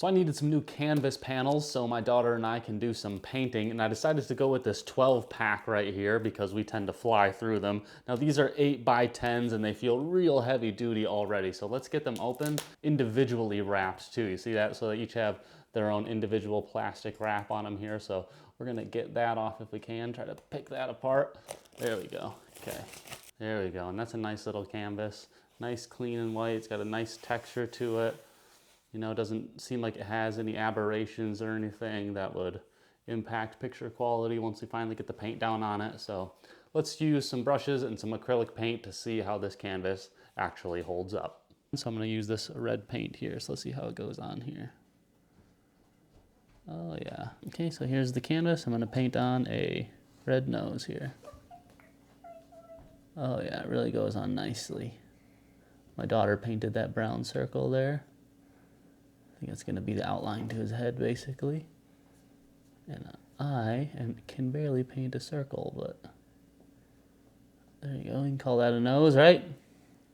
So I needed some new canvas panels so my daughter and I can do some painting, and I decided to go with this 12 pack right here because we tend to fly through them. Now these are 8x10s and they feel real heavy duty already. So let's get them open, individually wrapped too. You see that? So they each have their own individual plastic wrap on them here. So we're gonna get that off if we can, try to pick that apart. There we go, okay. There we go, and that's a nice little canvas. Nice, clean and white, it's got a nice texture to it. You know, it doesn't seem like it has any aberrations or anything that would impact picture quality once we finally get the paint down on it. So let's use some brushes and some acrylic paint to see how this canvas actually holds up. So I'm gonna use this red paint here, so let's see how it goes on here. Oh yeah. Okay, so here's the canvas. I'm gonna paint on a red nose here. Oh yeah, it really goes on nicely. My daughter painted that brown circle there. I think it's gonna be the outline to his head basically. And I can barely paint a circle, but there you go, you can call that a nose, right?